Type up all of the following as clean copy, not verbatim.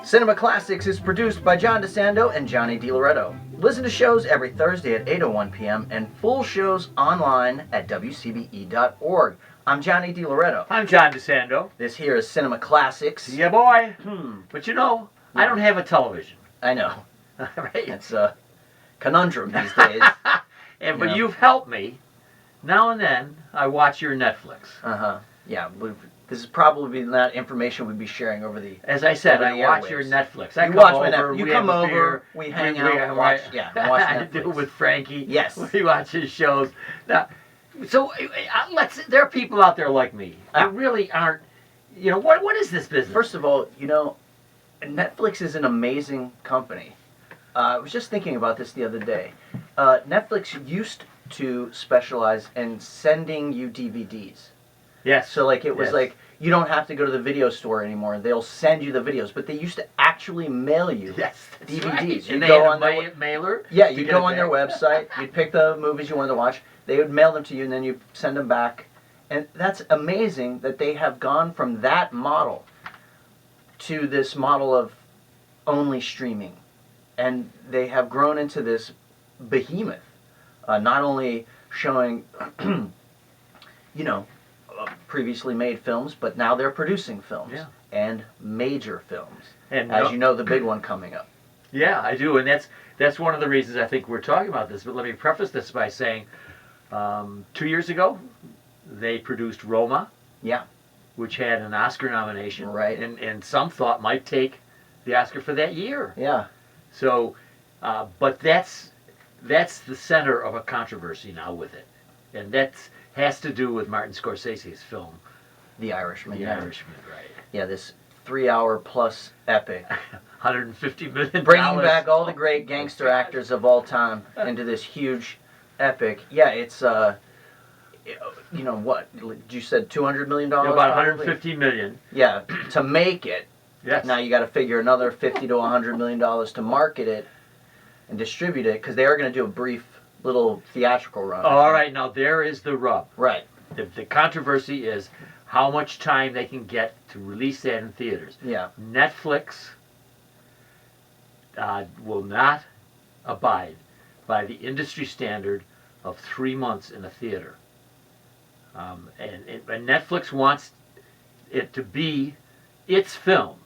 Cinema Classics is produced by John DeSando and Johnny DiLoretto. Listen to shows every Thursday at 8:01 p.m. and full shows online at WCBE.org. I'm Johnny DiLoretto. I'm John DeSando. This here is Cinema Classics. Yeah, boy. But you know, I don't have a television. I know. Right? It's a conundrum these days. But you've helped me. Now and then, I watch your Netflix. Yeah, this is probably not information we'd be sharing over the. As I said, I watch airwaves. your Netflix. You watch my Netflix. You come over, we hang out, and watch I Netflix. do it with Frankie. Yes. We watch his shows. Now, so there are people out there like me who really aren't. You know, what is this business? First of all, Netflix is an amazing company. I was just thinking about this the other day. Netflix used to specialize in sending you DVDs. Yes. So it was like you don't have to go to the video store anymore. They'll send you the videos, but they used to actually mail you DVDs. Right. You and they go had on a mailer. Yeah, you go on their website. You'd pick the movies you wanted to watch. They would mail them to you, and then you send them back. And that's amazing that they have gone from that model to this model of only streaming, and they have grown into this behemoth. Not only showing, previously made films, but now they're producing films and major films. And as you know, the big one coming up. Yeah, I do, and that's one of the reasons I think we're talking about this. But let me preface this by saying, 2 years ago, they produced Roma. Yeah. Which had an Oscar nomination. Right. And some thought might take the Oscar for that year. Yeah. So, but that's the center of a controversy now with it, and that has to do with Martin Scorsese's film, The Irishman. The Irishman, right? Yeah, this 3-hour plus epic. $150 million. Bringing back all the great gangster actors of all time into this huge epic. Yeah, it's what you said, $200 million. About $150 million. Yeah, to make it. Yes. Now you got to figure another $50 to $100 million to market it and distribute it, because they are going to do a brief little theatrical run. All right, now there is the rub. Right. The controversy is how much time they can get to release that in theaters. Yeah. Netflix will not abide by the industry standard of 3 months in a theater. And Netflix wants it to be its film,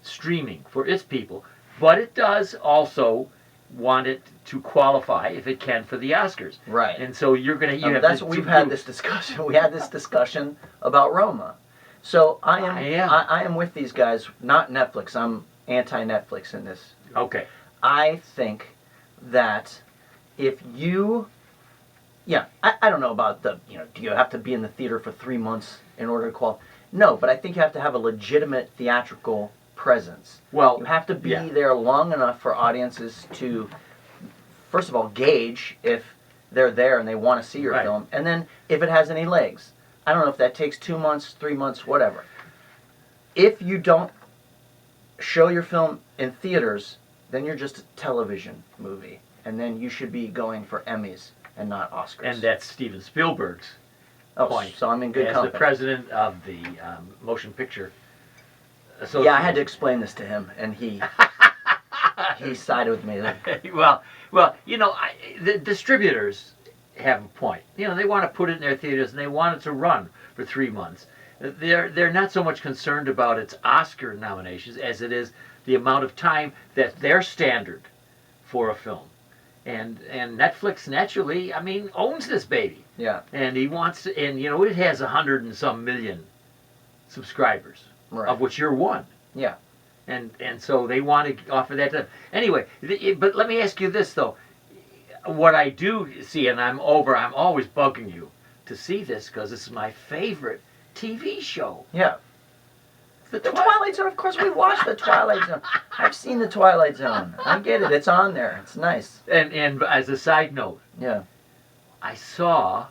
streaming for its people, but it does also want it to qualify, if it can, for the Oscars. Right. And so that's what we've had this discussion. We had this discussion about Roma. So I am with these guys, not Netflix. I'm anti-Netflix in this. Okay. I think that if you, I don't know about do you have to be in the theater for 3 months in order to qualify? No, but I think you have to have a legitimate theatrical presence. Well, you have to be there long enough for audiences to, first of all, gauge if they're there and they want to see your film, and then if it has any legs. I don't know if that takes 2 months, 3 months, whatever. If you don't show your film in theaters, then you're just a television movie, and then you should be going for Emmys and not Oscars. And that's Steven Spielberg's point. So I'm in good company. As the president of the Motion Picture Association. Yeah, I had to explain this to him, and he sided with me. Well, the distributors have a point. They want to put it in their theaters, and they want it to run for 3 months. They're not so much concerned about its Oscar nominations as it is the amount of time that their standard for a film. And Netflix naturally, owns this baby. Yeah. And he wants to, and it has 100 and some million subscribers, of which you're one. Yeah. And so they want to offer that to. Anyway, but let me ask you this though. What I do see, and I'm always bugging you to see this because this is my favorite TV show. Yeah. The Twilight Zone, of course, we watched the Twilight Zone. I've seen the Twilight Zone. I get it. It's on there. It's nice. And as a side note, I saw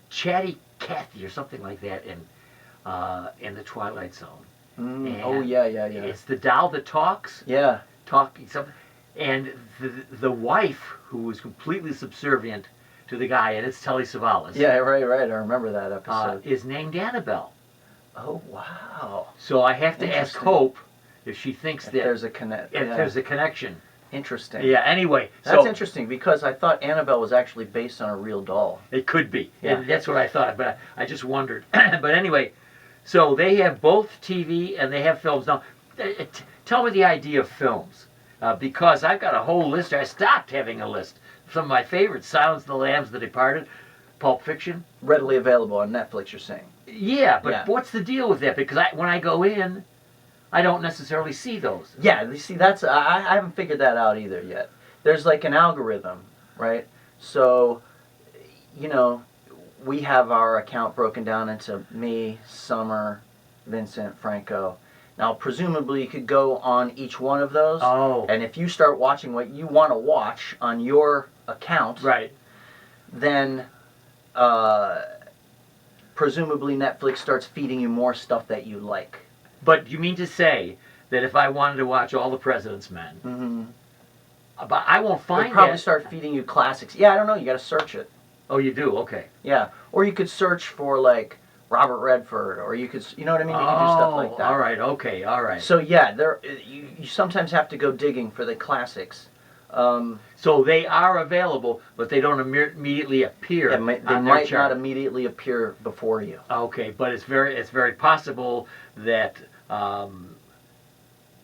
Chatty Cathy or something like that in the Twilight Zone. Oh yeah. It's the doll that talks. Yeah. Talking something, and the wife who was completely subservient to the guy, and it's Telly Savalas. Yeah, right. I remember that episode. Is named Annabelle. Oh, wow. So I have to ask Interesting. Hope if she thinks If that there's a connect. if there's a connection. Interesting. Yeah. Anyway, That's so interesting because I thought Annabelle was actually based on a real doll. it could be. Yeah. And that's what I thought, but I just wondered. But anyway, so they have both TV and they have films now. Tell me the idea of films, because I've got a whole list. I stopped having a list. Some of my favorites: Silence of the Lambs, The Departed, Pulp Fiction. Readily available on Netflix, you're saying? Yeah, but Yeah. what's the deal with that? Because when I go in, I don't necessarily see those. Yeah, you see, that's I haven't figured that out either yet. There's like an algorithm, right? So, you know, we have our account broken down into me, Summer, Vincent, Franco. Now, presumably, you could go on each one of those. Oh. And if you start watching what you want to watch on your account, Right. then presumably Netflix starts feeding you more stuff that you like. But you mean to say that if I wanted to watch All the President's Men, Mm-hmm. but I won't They'll find probably that. start feeding you classics. Yeah, I don't know. You got to search it. Oh, you do? Okay. Yeah, or you could search for like Robert Redford, or you could, you know what I mean? You could do stuff like that. All right. Okay. All right. So yeah, you sometimes have to go digging for the classics. So they are available, but they don't immediately appear. They on might their not chart. immediately appear before you. Okay, but it's very possible that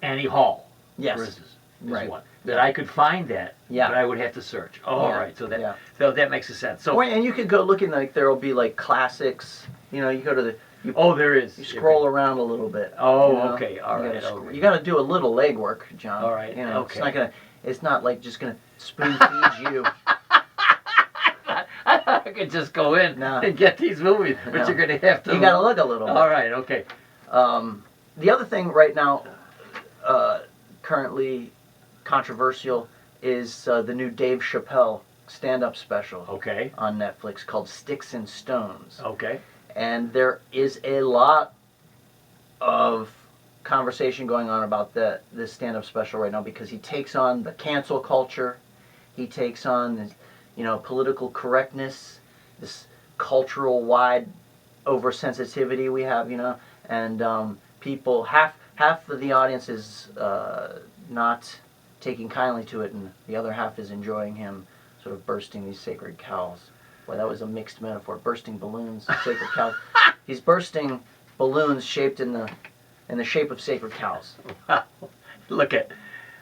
Annie Hall, Yes. for instance, is Right. one that I could find that. Yeah. But I would have to search. Oh, all Yeah. right. So that Yeah. so that makes sense. So And you could go looking, like there'll be like classics. You know, you go to the there is. you scroll around a little bit. Oh, you know? okay. All right. Okay. You got to do a little legwork, John. All right, You know, okay. It's not like just gonna spoon feed you. I could just go in No. and get these movies, but No. you're going to have to. You got to look a little bit. All right. Okay. The other thing right now, currently controversial, is the new Dave Chappelle stand-up special Okay. on Netflix called Sticks and Stones. Okay. And there is a lot of conversation going on about this stand-up special right now because he takes on the cancel culture. He takes on this, political correctness, this cultural-wide oversensitivity we have, and people, half of the audience is not taking kindly to it, and the other half is enjoying him sort of bursting these sacred cows. Well, that was a mixed metaphor. Bursting balloons, sacred cows. He's bursting balloons shaped in the shape of sacred cows. Look at,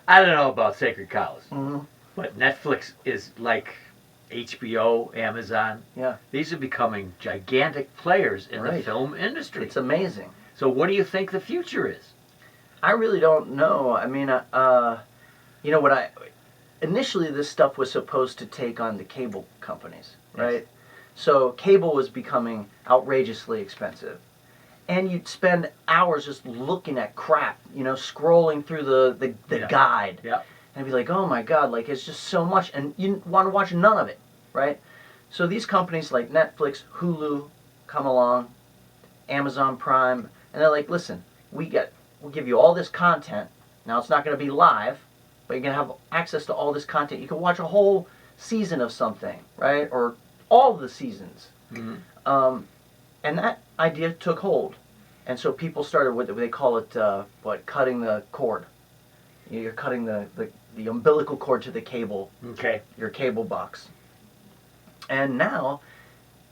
I don't know about sacred cows, Mm-hmm. but Netflix is like HBO, Amazon. Yeah, These are becoming gigantic players in the Right. film industry. it's amazing. So what do you think the future is? I really don't know. I mean, initially this stuff was supposed to take on the cable companies, right? Yes. So cable was becoming outrageously expensive. And you'd spend hours just looking at crap, scrolling through the Yeah. guide. Yeah. And be like, oh my God, like it's just so much. And you want to watch none of it, right? So these companies like Netflix, Hulu come along, Amazon Prime, and they're like, listen, we'll give you all this content. Now it's not going to be live, but you're going to have access to all this content. You can watch a whole season of something, right? Or all the seasons. Mm-hmm. And that idea took hold. And so people started what they call it, cutting the cord. You're cutting the umbilical cord to the cable, Okay. your cable box. And now,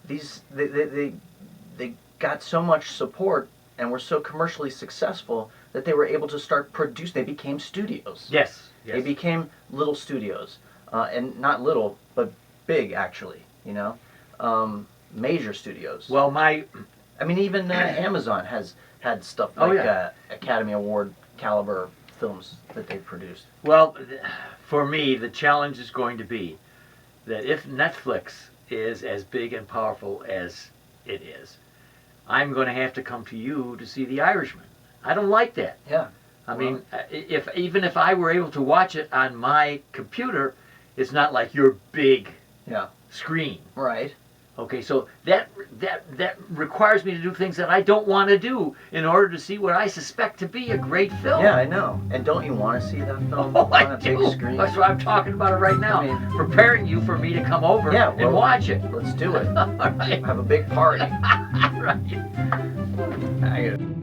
they got so much support and were so commercially successful that they were able to start they became studios. Yes. They became little studios. And not little, but big, actually, major studios. Well, Even Amazon has had stuff like Academy Award caliber films that they've produced. Well, for me, the challenge is going to be that if Netflix is as big and powerful as it is, I'm going to have to come to you to see The Irishman. I don't like that. Yeah. I mean, even if I were able to watch it on my computer, it's not like your big screen. Right. Okay, so that requires me to do things that I don't want to do in order to see what I suspect to be a great film. Yeah, I know. And don't you want to see that film Oh, on I a do. big screen? That's why I'm talking about it right now. I mean, preparing you for me to come over and watch it. Let's do it. All right. Have a big party. Right. I get it.